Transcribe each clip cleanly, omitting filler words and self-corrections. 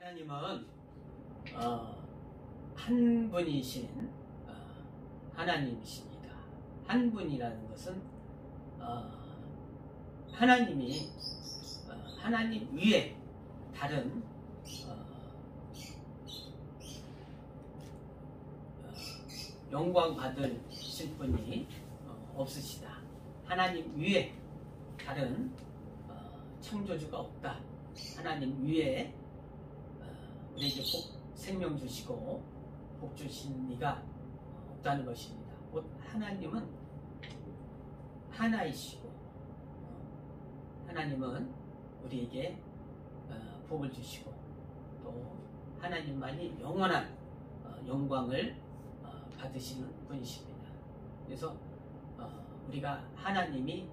하나님은 한 분이신 하나님이십니다. 한 분이라는 것은 하나님이 하나님 위에 다른 영광 받으실 분이 없으시다. 하나님 위에 다른 창조주가 없다. 하나님 위에 우리에게 생명 주시고 복 주신 이가 없다는 것입니다. 곧 하나님은 하나이시고 하나님은 우리에게 복을 주시고 또 하나님만이 영원한 영광을 받으시는 분이십니다. 그래서 우리가 하나님이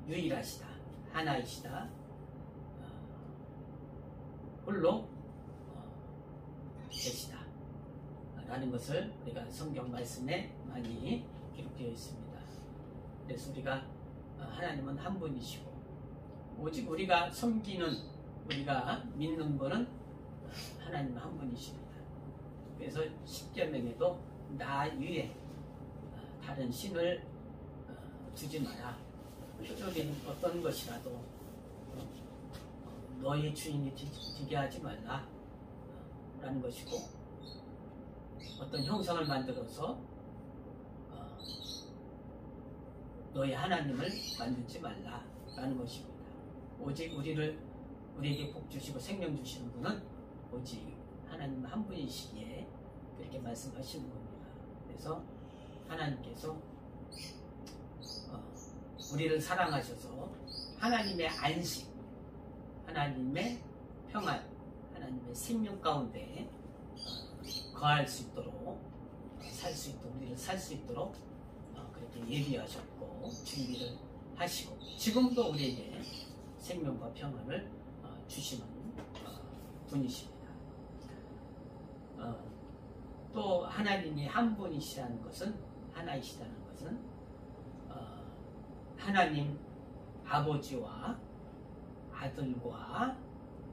유일하시다, 하나이시다, 홀로 계시다 라는 것을 우리가 성경 말씀에 많이 기록되어 있습니다. 그래서 우리가 하나님은 한 분이시고 오직 우리가 섬기는, 우리가 믿는 분은 하나님 한 분이십니다. 그래서 십계명에도 나 위에 다른 신을 두지 마라. 표적인 어떤 것이라도 너의 주인이 되게 하지 말라 라는 것이고, 어떤 형상을 만들어서 너의 하나님을 만들지 말라 라는 것입니다. 오직 우리에게 복 주시고 생명 주시는 분은 오직 하나님 한 분이시기에 그렇게 말씀하시는 겁니다. 그래서 하나님께서 우리를 사랑하셔서 하나님의 안식, 하나님의 평안, 하나님의 생명 가운데 거할 수 있도록, 살 수 있도록, 우리를 살 수 있도록 그렇게 예비하셨고 준비를 하시고 지금도 우리에게 생명과 평안을 주시는 분이십니다. 또 하나님이 한 분이시라는 것은, 하나이시다는 것은 하나님 아버지와 아들과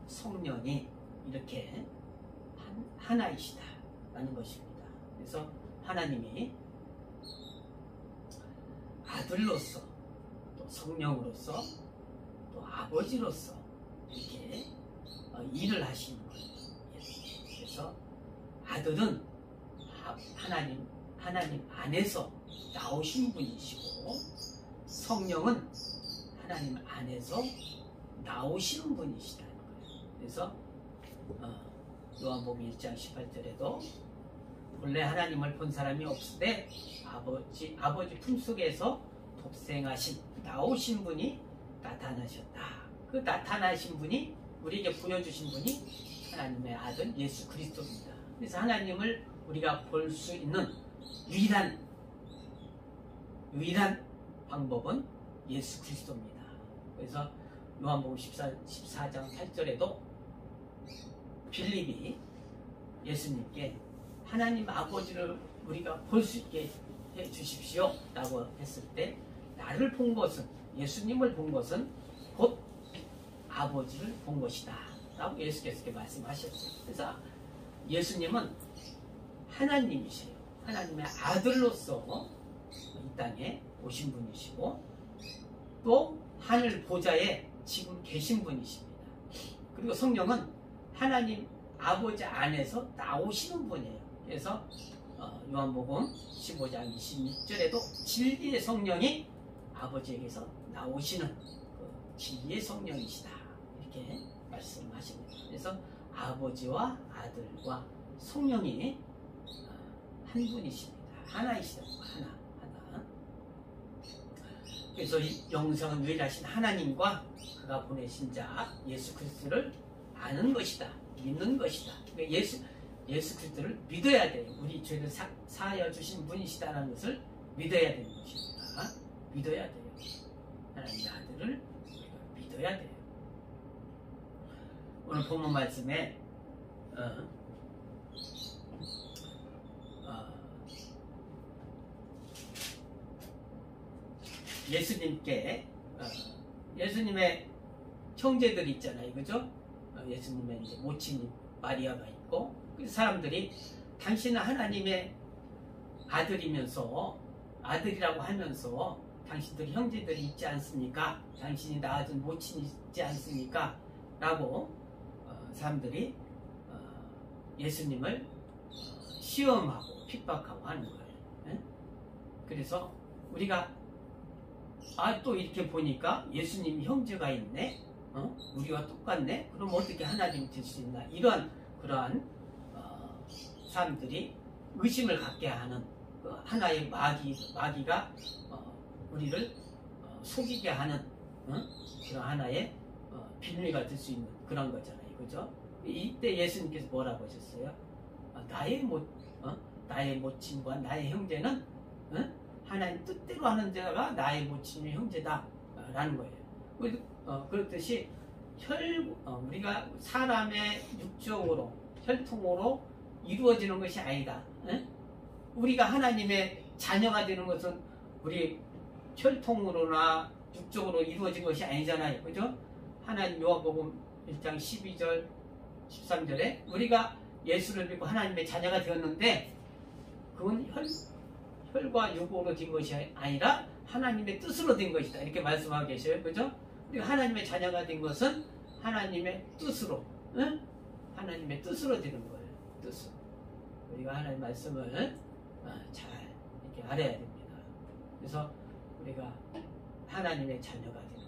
성령이 이렇게 하나이시다라는 것입니다. 그래서 하나님이 아들로서 또 성령으로서 또 아버지로서 이렇게 일을 하시는 거예요. 그래서 아들은 하나님 안에서 나오신 분이시고 성령은 하나님 안에서 나오시는 분이시다는 거예요. 그래서 요한복음 1장 18절에도 본래 하나님을 본 사람이 없으되 아버지 품속에서 독생하신 나오신 분이 나타나셨다. 그 나타나신 분이, 우리에게 보여주신 분이 하나님의 아들 예수 그리스도입니다. 그래서 하나님을 우리가 볼 수 있는 유일한 방법은 예수 그리스도입니다. 그래서 요한복음 14장 8절에도 빌립이 예수님께 하나님 아버지를 우리가 볼 수 있게 해 주십시오 라고 했을 때, 나를 본 것은, 예수님을 본 것은 곧 아버지를 본 것이다 라고 예수께서 말씀하셨어요. 그래서 예수님은 하나님이세요. 하나님의 아들로서 이 땅에 오신 분이시고 또 하늘 보좌에 지금 계신 분이십니다. 그리고 성령은 하나님 아버지 안에서 나오시는 분이에요. 그래서 요한복음 15장 26절에도 진리의 성령이 아버지에게서 나오시는 그 진리의 성령이시다 이렇게 말씀하십니다. 그래서 아버지와 아들과 성령이 한 분이십니다. 하나이시다. 하나. 그래서 이 영성은 유일하신 하나님과 그가 보내신 자 예수 그리스도를 아는 것이다, 믿는 것이다. 그러니까 예수 그리스도를 믿어야 돼요. 우리 죄를 사하여 주신 분이시다는 것을 믿어야 되는 것입니다. 믿어야 돼요. 하나님의 아들을 우리가 믿어야 돼요. 오늘 본문 말씀에 예수님께 예수님의 형제들이 있잖아요, 그죠? 예수님의 이제 모친 마리아가 있고, 그 사람들이 당신은 하나님의 아들이라고 하면서 당신들 형제들이 있지 않습니까? 당신이 낳아준 모친이 있지 않습니까? 라고 사람들이 예수님을 시험하고 핍박하고 하는 거예요. 예? 그래서 우리가 또 이렇게 보니까 예수님 형제가 있네? 우리와 똑같네? 그럼 어떻게 하나님이 될 수 있나? 그러한 사람들이 의심을 갖게 하는 하나의 마귀가 우리를 속이게 하는 그런 하나의 빌미가 될 수 있는 그런 거잖아요. 그죠? 이때 예수님께서 뭐라고 하셨어요? 나의 모친과 나의 형제는 하나님 뜻대로 하는 자가 나의 모친의 형제다 라는 거예요. 그렇듯이 우리가 사람의 육적으로 혈통으로 이루어지는 것이 아니다. 우리가 하나님의 자녀가 되는 것은 우리 혈통으로나 육적으로 이루어진 것이 아니잖아요. 그죠? 하나님 요한복음 1장 12절 13절에 우리가 예수를 믿고 하나님의 자녀가 되었는데 그건 혈과 육으로 된 것이 아니라 하나님의 뜻으로 된 것이다. 이렇게 말씀하고 계셔요. 그죠? 우리가 하나님의 자녀가 된 것은 하나님의 뜻으로, 하나님의 뜻으로 되는 거예요. 뜻으로. 우리가 하나님의 말씀을 잘 이렇게 알아야 됩니다. 그래서 우리가 하나님의 자녀가 되는 거.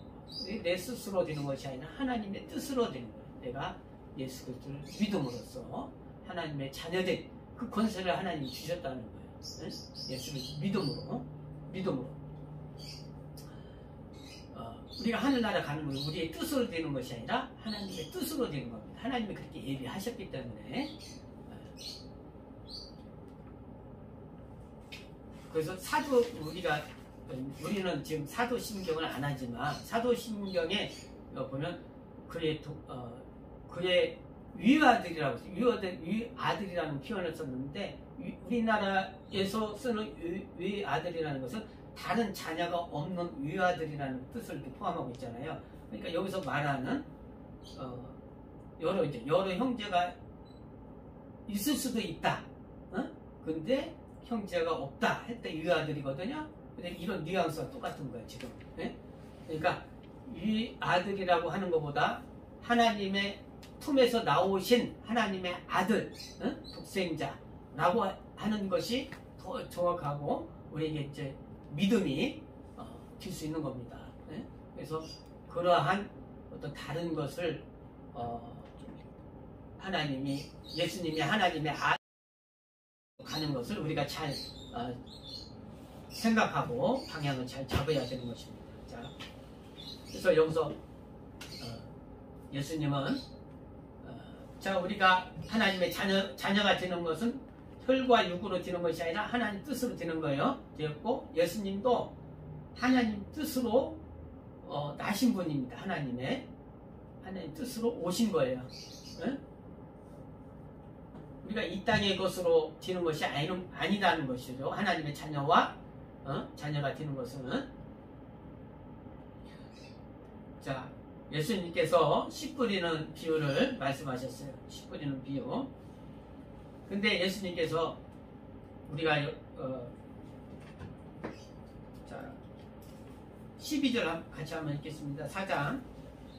내 스스로 되는 것이 아니라 하나님의 뜻으로 되는 거예요. 내가 예수 그리스도를 믿음으로써 하나님의 자녀된 그 권세를 하나님이 주셨다는 거예요. 예수를 믿음으로. 우리가 하늘나라 가는 건 우리의 뜻으로 되는 것이 아니라 하나님의 뜻으로 되는 겁니다. 하나님이 그렇게 예비하셨기 때문에. 그래서 우리는 지금 사도신경을 안 하지만 사도신경에 보면 그의 위아들이라고 위아들이라는 표현을 썼는데 우리나라에서 쓰는 위아들이라는 것은 다른 자녀가 없는 위아들이라는 뜻을 포함하고 있잖아요. 그러니까 여기서 말하는 여러 형제가 있을 수도 있다. 근데 형제가 없다 했다 위아들이거든요. 근데 이런 뉘앙스가 똑같은 거예요 지금. 그러니까 위아들이라고 하는 것보다 하나님의 품에서 나오신 하나님의 아들, 독생자라고 하는 것이 더 정확하고 우리에게 이제 믿음이 될 수 있는 겁니다. 그래서 그러한 어떤 다른 것을 예수님이 하나님의 아들 가는 것을 우리가 잘 생각하고 방향을 잘 잡아야 되는 것입니다. 자, 그래서 여기서 예수님은 우리가 하나님의 자녀가 되는 것은 혈과 육으로 되는 것이 아니라 하나님 뜻으로 되는 거예요. 되었고 예수님도 하나님 뜻으로 나신 분입니다. 하나님 뜻으로 오신 거예요. 우리가 이 땅의 것으로 되는 것이 아니라는 것이죠. 하나님의 자녀가 되는 것은. 자, 예수님께서 씨 뿌리는 비유를 말씀하셨어요. 씨 뿌리는 비유. 근데 예수님께서 우리가 12절 같이 한번 읽겠습니다. 4장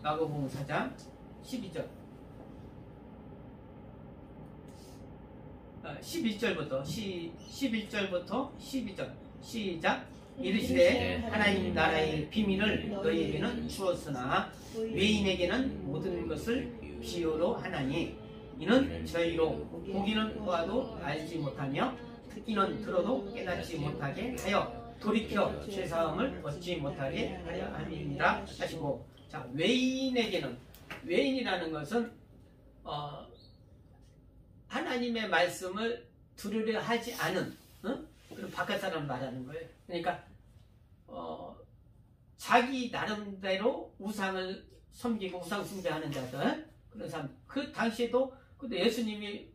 마가복음 4장 12절 11절부터 12절 시작. 이르시되 하나님 나라의 비밀을 너희에게는 주었으나 외인에게는 모든 것을 비유로 하나니 이는 저희로 보기는 보아도 알지 못하며 듣기는 들어도 깨닫지 못하게 하여 돌이켜 죄사함을 얻지 못하게 하려 함이니라 하시고. 자, 외인이라는 것은 하나님의 말씀을 들으려 하지 않은 그런 바깥 사람 말하는 거예요. 그러니까 자기 나름대로 우상을 섬기고 우상 숭배하는 자들, 그런 사람. 그 당시에도 근데 예수님이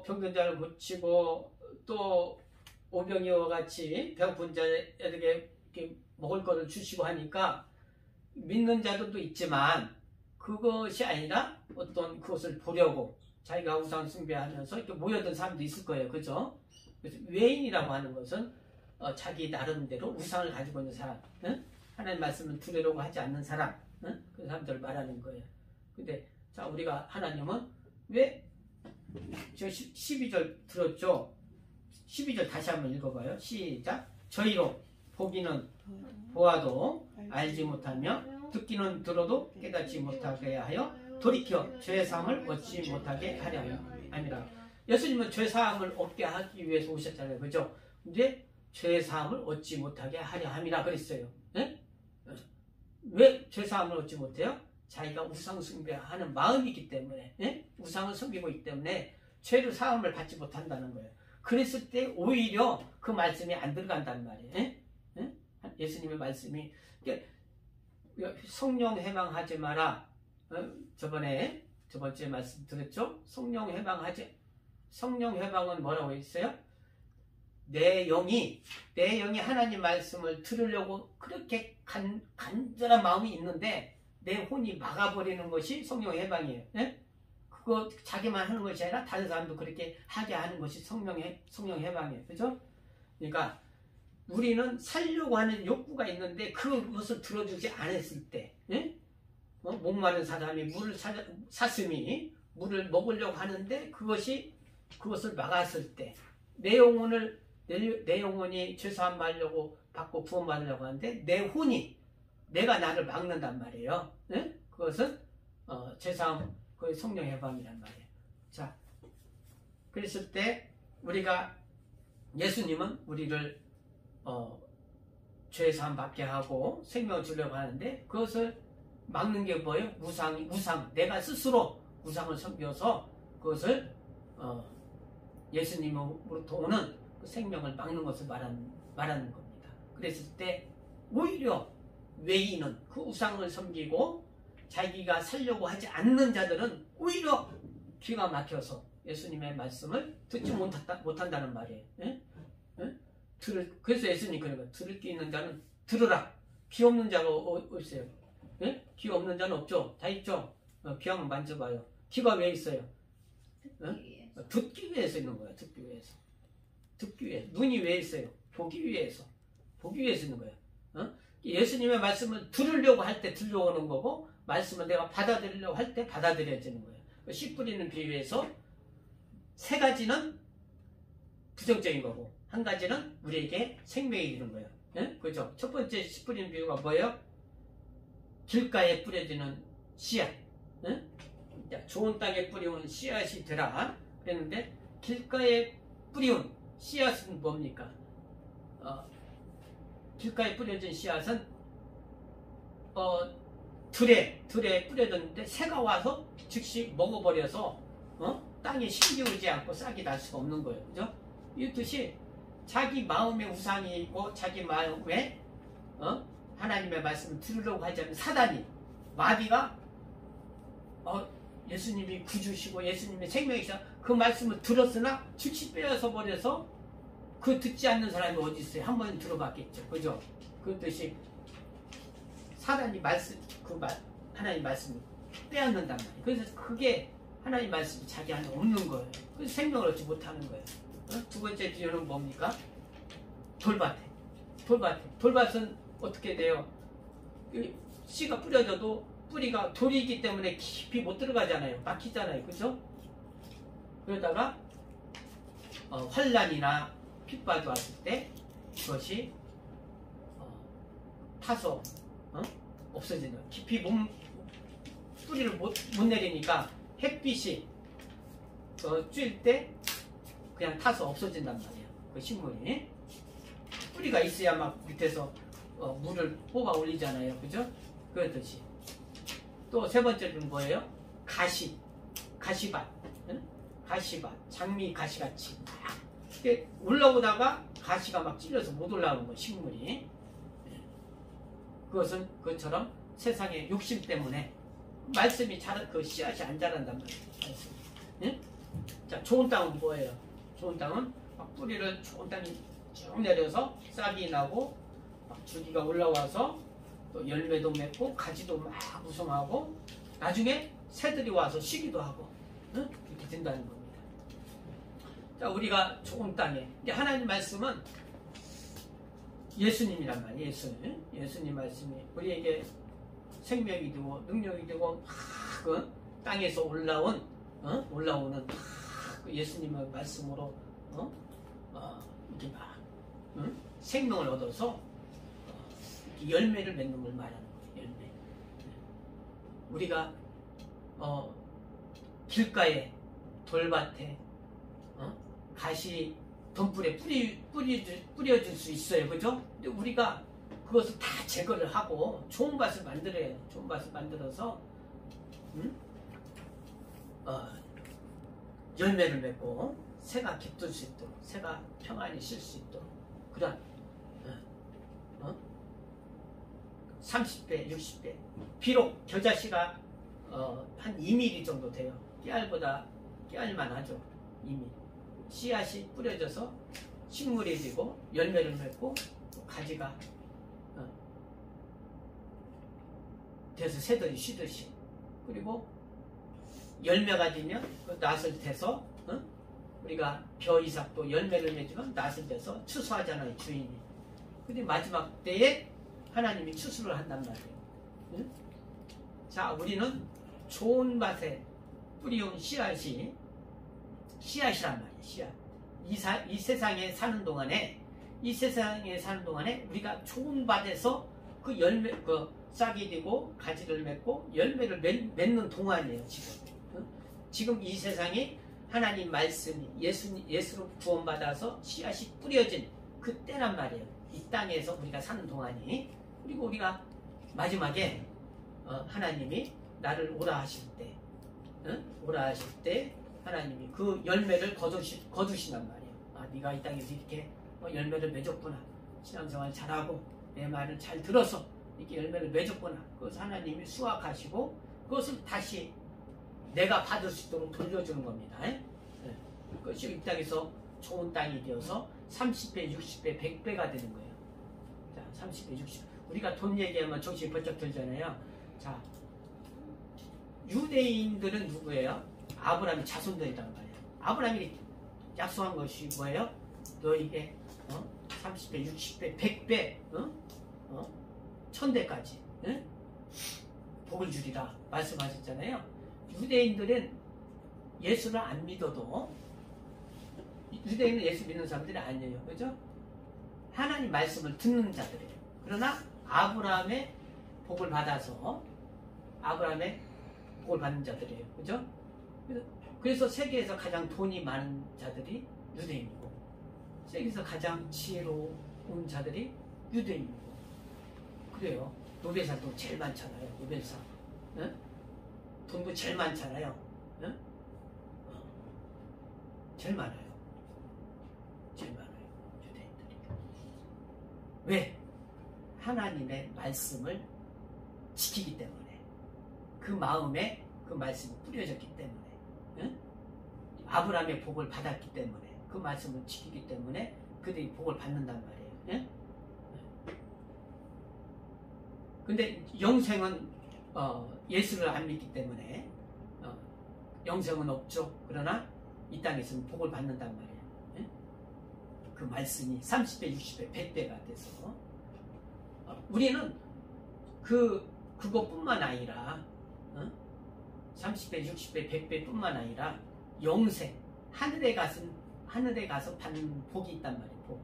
병든자를 고치고 또 오병이와 같이 배고픈 자에게 이렇게 먹을 거를 주시고 하니까 믿는 자들도 있지만 그것이 아니라 어떤 그것을 보려고 자기가 우상 숭배하면서 이렇게 모여든 사람도 있을 거예요. 그죠? 그래서 외인이라고 하는 것은 자기 나름대로 우상을 가지고 있는 사람, 응? 하나님 말씀을 들으려고 하지 않는 사람, 응? 그 사람들을 말하는 거예요. 근데 자, 우리가 하나님은 왜 저 12절 들었죠? 12절 다시 한번 읽어봐요. 시작. 저희로 보기는 보아도 알지 못하며 듣기는 들어도 깨닫지 못하게 하여 돌이켜 죄사함을 얻지 못하게 하려 함이라. 예수님은 죄사함을 얻게 하기 위해서 오셨잖아요. 그죠? 근데 죄사함을 얻지 못하게 하려 함이라 그랬어요. 네? 왜 죄사함을 얻지 못해요? 자기가 우상 숭배하는 마음이기 때문에, 네? 우상을 섬기고 있기 때문에 죄를 사함을 받지 못한다는 거예요. 그랬을 때 오히려 그 말씀이 안 들어간단 말이에요. 네? 네? 예수님의 말씀이 성령 해방하지 마라. 저번째 말씀 들었죠? 성령 해방은 뭐라고 했어요? 내 영이 하나님 말씀을 들으려고 그렇게 간절한 마음이 있는데 내 혼이 막아버리는 것이 성령 해방이에요. 예? 그거 자기만 하는 것이 아니라 다른 사람도 그렇게 하게 하는 것이 성령 해방이에요. 그죠? 그러니까 우리는 살려고 하는 욕구가 있는데 그것을 들어주지 않았을 때, 예? 목마른 사람이 물을 샀으니 물을 먹으려고 하는데 그것을 막았을 때 내 영혼이 죄사함 받으려고 받고 구원받으려고 하는데 내가 나를 막는단 말이에요. 네? 그것은 죄사함, 그 성령 해방이란 말이에요. 자, 그랬을 때 예수님은 우리를 죄사함 받게 하고 생명을 주려고 하는데 그것을 막는 게 뭐예요? 우상. 내가 스스로 우상을 섬겨서 그것을 예수님으로부터 오는 그 생명을 막는 것을 말하는 겁니다. 그랬을 때 오히려 외인은 그 우상을 섬기고 자기가 살려고 하지 않는 자들은 오히려 귀가 막혀서 예수님의 말씀을 듣지 못한다는 말이에요. 예? 예? 그래서 예수님이 그런 거예요. 들을 귀 있는 자는 들으라. 귀 없는 자가 없어요. 예? 귀 없는 자는 없죠? 다 있죠? 귀 한번 만져봐요. 귀가 왜 있어요? 듣기 위해서 있는 거예요. 듣기 위해서. 눈이 왜 있어요? 보기 위해서 있는 거예요. 예수님의 말씀을 들으려고 할 때 들려오는 거고 말씀을 내가 받아들이려고 할 때 받아들여지는 거예요. 씨 뿌리는 비유에서 세 가지는 부정적인 거고 한 가지는 우리에게 생명이 있는 거예요. 예? 그죠? 첫 번째 씨 뿌리는 비유가 뭐예요? 길가에 뿌려지는 씨앗. 예? 좋은 땅에 뿌리운 씨앗이 되라 그랬는데 길가에 뿌리운 씨앗은 뭡니까? 길가에 뿌려진 씨앗은 들에 뿌려졌는데 새가 와서 즉시 먹어버려서 땅에 심기우지 않고 싹이 날 수가 없는 거예요. 그죠? 이듯이 자기 마음에 우상이 있고 자기 마음에 하나님의 말씀을 들으려고 하지 않는 사단이 마귀가 예수님이 구주시고 예수님의 생명이시다 그 말씀을 들었으나 즉시 빼앗아 버려서 그 듣지 않는 사람이 어디 있어요? 한 번 들어봤겠죠. 그죠? 그렇듯이 사단이 하나님 말씀을 빼앗는단 말이에요. 그래서 그게 하나님 말씀이 자기 안에 없는 거예요. 그래서 생명을 얻지 못하는 거예요. 두 번째 비유는 뭡니까? 돌밭은 어떻게 돼요? 씨가 뿌려져도 뿌리가 돌이기 때문에 깊이 못 들어가잖아요. 막히잖아요. 그죠? 그러다가 환란이나 핍박이 왔을 때 그것이 타서 없어지는 거예요. 깊이 뿌리를 못 내리니까 햇빛이 쬐일 때 그냥 타서 없어진단 말이에요. 그 식물이 뿌리가 있어야 막 밑에서 물을 뽑아 올리잖아요. 그죠? 그렇듯이 또 세 번째는 뭐예요? 가시밭, 장미 가시같이 막 올라오다가 가시가 막 찔려서 못 올라오는 거예요. 식물이. 그것처럼 세상의 욕심 때문에 말씀이 그 씨앗이 안 자란단 말이에요. 예? 자, 좋은 땅은 뭐예요? 좋은 땅은 막 뿌리를 좋은 땅이 쭉 내려서 싹이 나고 막 줄기가 올라와서 또 열매도 맺고 가지도 막 우성하고 나중에 새들이 와서 쉬기도 하고 이렇게 된다는 겁니다. 자, 우리가 좋은 땅에 하나님 말씀은 예수님이란 말이에요. 예수님 말씀이 우리에게 생명이 되고 능력이 되고 그 땅에서 올라오는 그 예수님의 말씀으로 이렇게 막 생명을 얻어서 열매를 맺는 걸 말하는 거예요. 열매. 우리가 길가에 돌밭에 가시 덤불에 뿌려줄 수 있어요. 그죠? 근데 우리가 그것을 다 제거를 하고 좋은 밭을 만들어야 해요. 좋은 밭을 만들어서 열매를 맺고 새가 깃들 수 있도록, 새가 평안히 쉴 수 있도록 그런 30배, 60배 비록 겨자씨가 한 2mm 정도 돼요. 깨알만 하죠. 2mm. 씨앗이 뿌려져서 식물이 되고 열매를 맺고 가지가 돼서 새들이 쉬듯이, 그리고 열매가 되면 그 낫을 대서 우리가 벼 이삭도 열매를 맺으면 낫을 대서 추수하잖아요, 주인이. 근데 마지막 때에 하나님이 추수를 한단 말이에요. 자, 우리는 좋은 밭에 뿌리온 씨앗이란 말이에요. 씨앗. 이 세상에 사는 동안에 우리가 좋은 밭에서 그 열매, 싹이 되고 가지를 맺고 열매를 맺는 동안이에요. 지금 이 세상이 하나님 말씀이 예수로 구원받아서 씨앗이 뿌려진 그때란 말이에요. 이 땅에서 우리가 사는 동안이. 그리고 우리가 마지막에 하나님이 나를 오라 하실 때 하나님이 그 열매를 거두신단 말이에요. 아, 네가 이 땅에서 이렇게 열매를 맺었구나. 신앙생활 잘하고 내 말을 잘 들어서 이렇게 열매를 맺었구나. 그것을 하나님이 수확하시고 그것을 다시 내가 받을 수 있도록 돌려주는 겁니다. 그것이 이 땅에서 좋은 땅이 되어서 30배, 60배, 100배가 되는 거예요. 자, 30배, 60배. 우리가 돈 얘기하면 정신이 번쩍 들잖아요. 자, 유대인들은 누구예요? 아브라함의 자손들이란 말이에요. 아브라함이 약속한 것이 뭐예요? 너에게 30배, 60배, 100배, 1000배까지 복을 주리라 말씀하셨잖아요. 유대인들은 예수를 안 믿어도, 유대인은 예수 믿는 사람들이 아니에요. 그죠? 하나님 말씀을 듣는 자들이에요. 그러나 아브라함의 복을 받아서 아브라함의 복을 받는 자들이에요. 그죠? 그래서 세계에서 가장 돈이 많은 자들이 유대인이고, 세계에서 가장 지혜로운 자들이 유대인이고, 그래요. 노벨상도 제일 많잖아요. 노벨상. 돈도 제일 많잖아요. 제일 많아요. 유대인들이. 왜? 하나님의 말씀을 지키기 때문에, 그 마음에 그 말씀이 뿌려졌기 때문에, 아브라함의 복을 받았기 때문에, 그 말씀을 지키기 때문에 그들이 복을 받는단 말이에요. 근데 영생은 예수를 안 믿기 때문에 영생은 없죠. 그러나 이 땅에서는 복을 받는단 말이에요. 그 말씀이 30배, 60배, 100배가 돼서 우리는 그것뿐만 아니라 30배, 60배, 100배 뿐만 아니라 영생, 하늘에 가서 받는 복이 있단 말이에요. 복.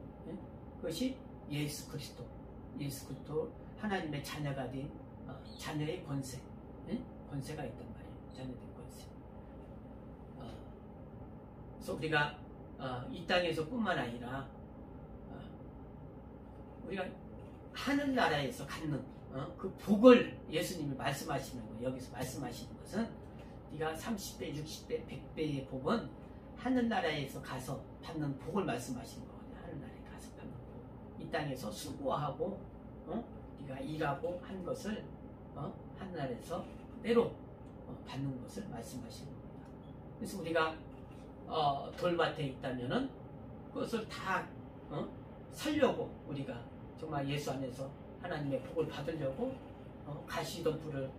그것이 예수 그리스도 하나님의 자녀가 된 자녀의 권세가 있단 말이에요. 자녀된 권세. 그래서 우리가 이 땅에서 뿐만 아니라 우리가 하늘나라에서 갖는 그 복을 예수님이 말씀하시는 거예요. 여기서 말씀하시는 것은 네가 30배, 60배, 100배의 복은 하늘나라에서 가서 받는 복을 말씀하시는 거거든요. 하늘나라에 가서 받는 복. 이 땅에서 수고하고 네가 일하고 한 것을 하늘나라에서 그대로 받는 것을 말씀하시는 겁니다. 그래서 우리가 돌밭에 있다면은 그것을 다 살려고, 우리가 정말 예수 안에서 하나님의 복을 받으려고 가시덤불을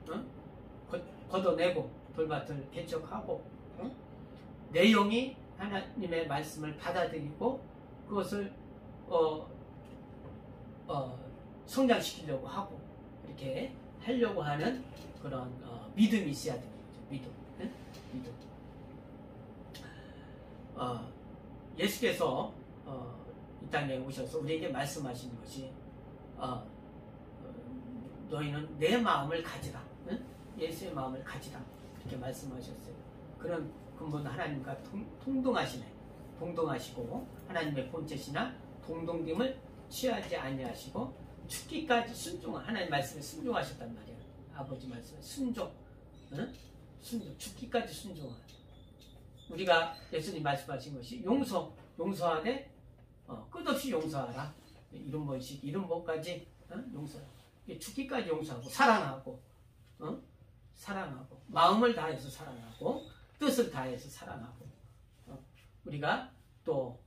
걷어내고 돌밭을 개척하고 내용이 하나님의 말씀을 받아들이고 그것을 성장시키려고 하고 이렇게 하려고 하는 그런 믿음이 있어야 되는 거죠. 믿음. 믿음. 예수께서 이 땅에 오셔서 우리에게 말씀하신 것이 너희는 내 마음을 가지라. 예수의 마음을 가지라. 이렇게 말씀하셨어요. 그런 근본 하나님과 동등하시네. 동등하시고 하나님의 본체시나 동등됨을 취하지 아니하시고 죽기까지 순종한 하나님 말씀에 순종하셨단 말이에요. 아버지 말씀에 순종. 순종. 죽기까지 순종한. 우리가 예수님 말씀하신 것이 용서하되 끝없이 용서하라. 이런 번씩 이런 번까지 용서하라. 죽기까지 용서하고 사랑하고 사랑하고 마음을 다해서 사랑하고 뜻을 다해서 사랑하고 우리가 또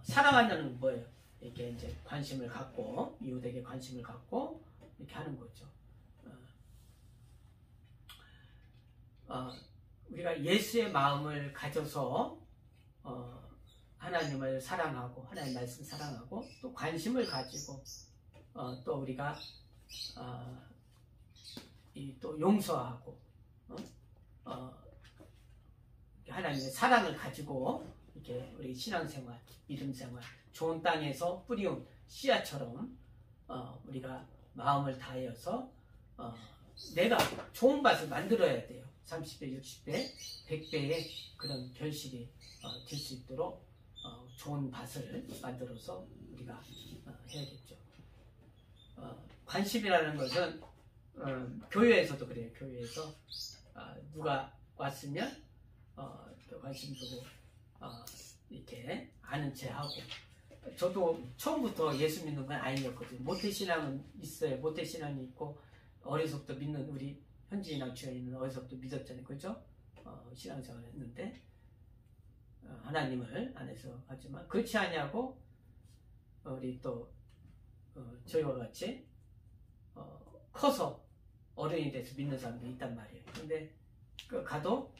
사랑하냐는 뭐예요? 이렇게 이제 관심을 갖고 이웃에게 관심을 갖고 이렇게 하는 거죠. 우리가 예수의 마음을 가져서 하나님을 사랑하고 하나님 말씀 사랑하고 또 관심을 가지고 또 우리가 또 용서하고 하나님의 사랑을 가지고 이렇게 우리 신앙생활, 믿음생활, 좋은 땅에서 뿌리운 씨앗처럼 우리가 마음을 다하여서 내가 좋은 밭을 만들어야 돼요. 30배, 60배, 100배의 그런 결실이 될 수 있도록 좋은 밭을 만들어서 우리가 해야겠죠. 관심이라는 것은 교회에서도 그래요. 교회에서 누가 왔으면 관심 두고 이렇게 아는 체 하고. 저도 처음부터 예수 믿는 건 아니었거든요. 모태신앙은 있어요. 모태신앙이 있고 어려서부터 믿는 우리 현지인하고 주연이는 어려서부터 믿었잖아요. 그죠? 신앙생활을 했는데 하나님을 안에서 하지만 그렇지 않냐고 우리 또 저희와 같이 커서 어른이 돼서 믿는 사람도 있단 말이에요. 근데 가도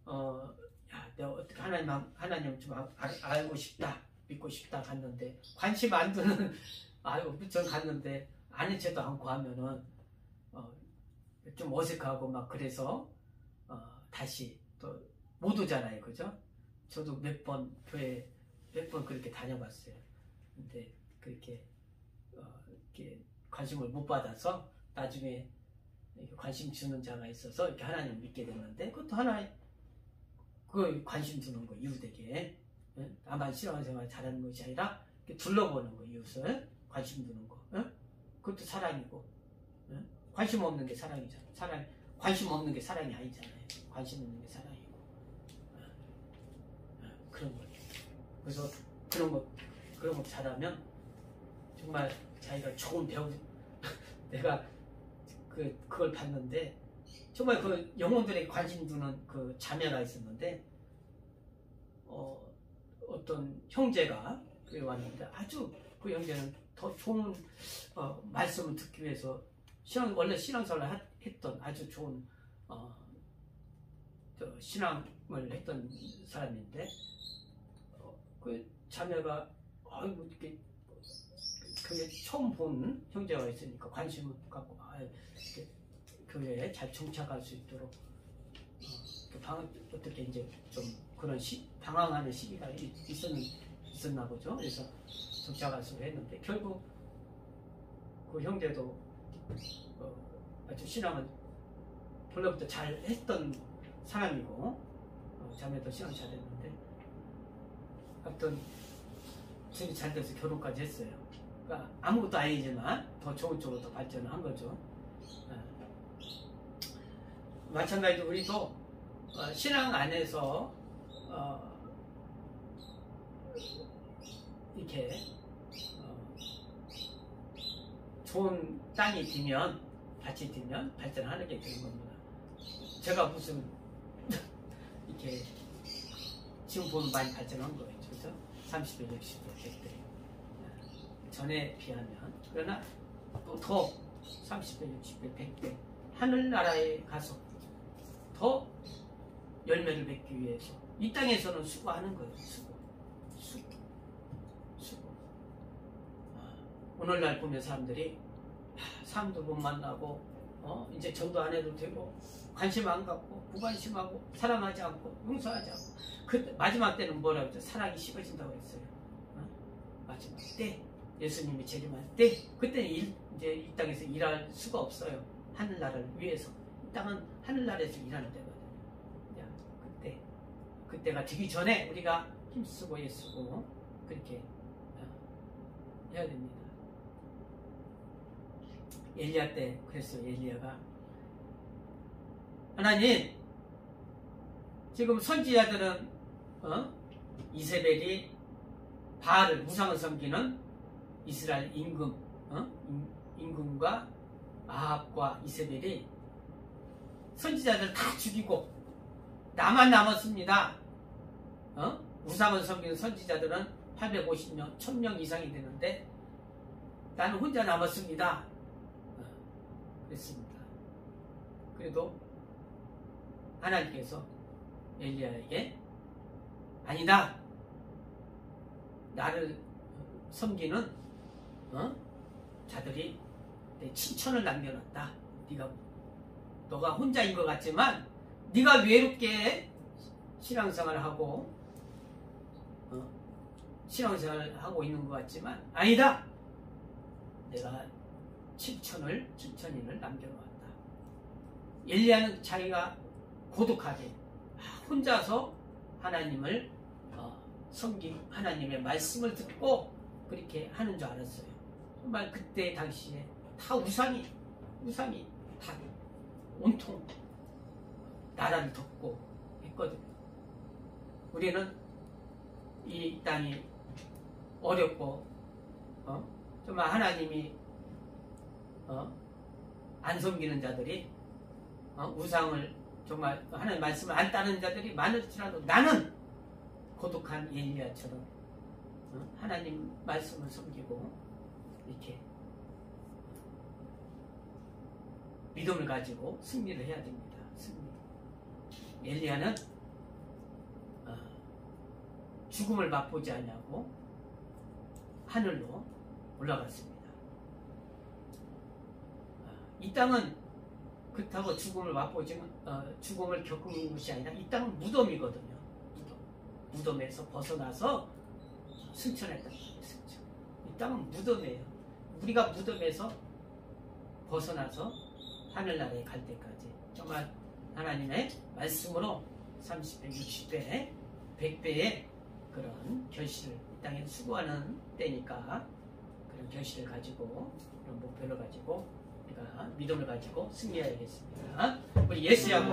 야, 내가 어떻게 하나님 좀 알고 싶다, 믿고 싶다 갔는데 관심 안 두는 아이고 전 갔는데 아는 채도 않고 하면은 좀 어색하고 막 그래서 다시 또 못 오잖아요, 그죠? 저도 몇 번 교회 몇 번 그렇게 다녀봤어요. 근데 그렇게 이렇게 관심을 못 받아서 나중에 관심 주는 자가 있어서 이렇게 하나님을 믿게 됐는데 그것도 하나의 그 관심 주는 거 이웃에게 나만 신앙생활 잘하는 것이 아니라 이렇게 둘러보는 거 이웃을 관심 두는 거 그것도 사랑이고 관심 없는 게 사랑이잖아. 관심 없는 게 사랑이 아니잖아요. 관심 없는 게 사랑이고 그런 거예요. 그래서 그런 거 잘하면 정말 자기가 좋은 배우 내가 그걸 봤는데 정말 그 영혼들에게 관심 두는 그 자매가 있었는데 어떤 형제가 그에 왔는데 아주 그 형제는 더 좋은 말씀을 듣기 위해서 원래 신앙생활을 했던 아주 좋은 신앙을 했던 사람인데 그 자매가 아이고 이렇게 교회 처음 본 형제가 있으니까 관심을 갖고 이렇게 교회에 잘 정착할 수 있도록 어떻게 이제 좀 그런 방황하는 시기가 있었나 보죠. 그래서 정착할 수 했는데 결국 그 형제도 아주 신앙을 본래부터 잘 했던 사람이고 자매도 신앙 잘했는데 하여튼 집이 잘 돼서 결혼까지 했어요. 그러니까 아무것도 아니지만 더 좋은 쪽으로 더 발전을 한 거죠. 마찬가지로 우리도 신앙 안에서 이렇게 좋은 땅이 되면 밭이 되면 발전하는 게 되는 겁니다. 제가 무슨 이렇게 지금 보면 많이 발전한 거예요. 그래서 30배, 60배, 100배 전에 비하면 그러나 또 더 30배, 60배, 100배 하늘나라에 가서 더 열매를 맺기 위해서 이 땅에서는 수고하는 거예요. 수고. 오늘날 보면 사람들이 사람도 못 만나고 이제 전도 안 해도 되고 관심 안 갖고 무관심하고 사랑하지 않고 용서하지 않고 그 마지막 때는 뭐라고 했죠? 사랑이 식어진다고 했어요. 마지막 때 예수님이 재림할 때 그때는 이제 이 땅에서 일할 수가 없어요. 하늘나라를 위해서. 이 땅은 하늘나라에서 일하는 데거든요. 그때가 되기 전에 우리가 힘쓰고 애쓰고 그렇게 해야 됩니다. 엘리야 때 그랬어요. 엘리야가 하나님 지금 선지자들은 이세벨이 바알을 우상을 섬기는 이스라엘 임금과 아합과 이세벨이 선지자들 다 죽이고 나만 남았습니다. 우상을 섬기는 선지자들은 850명 1000명 이상이 되는데 나는 혼자 남았습니다. 그랬습니다. 그래도 하나님께서 엘리야에게 아니다. 나를 섬기는 자들이 내 친천을 남겨놨다. 너가 혼자인 것 같지만 네가 외롭게 신앙생활을 하고 신앙생활을 하고 있는 것 같지만 아니다. 내가 칠천인을 남겨놓았다. 엘리야는 자기가 고독하게 혼자서 하나님을 섬긴 하나님의 말씀을 듣고 그렇게 하는 줄 알았어요. 정말 그때 당시에 다 우상이 다 온통 나라를 덮고 했거든요. 우리는 이 땅이 어렵고 정말 하나님이 안 섬기는 자들이 우상을 정말 하나님 말씀을 안 따르는 자들이 많을지라도 나는 고독한 엘리야처럼 하나님 말씀을 섬기고 이렇게 믿음을 가지고 승리를 해야 됩니다. 승리. 엘리야는 죽음을 맛보지 않냐고 하늘로 올라갔습니다. 이 땅은 그렇다고 죽음을 죽음을 겪은 것이 아니라 이 땅은 무덤이거든요. 무덤에서 벗어나서 승천했단 말이에요. 승천. 이 땅은 무덤이에요. 우리가 무덤에서 벗어나서 하늘나라에 갈 때까지 정말 하나님의 말씀으로 30배, 60배, 100배의 그런 결실을 이 땅에 수고하는 때니까 그런 결실을 가지고 그런 목표를 가지고 우리가 믿음을 가지고 승리해야겠습니다. 우리 예수하고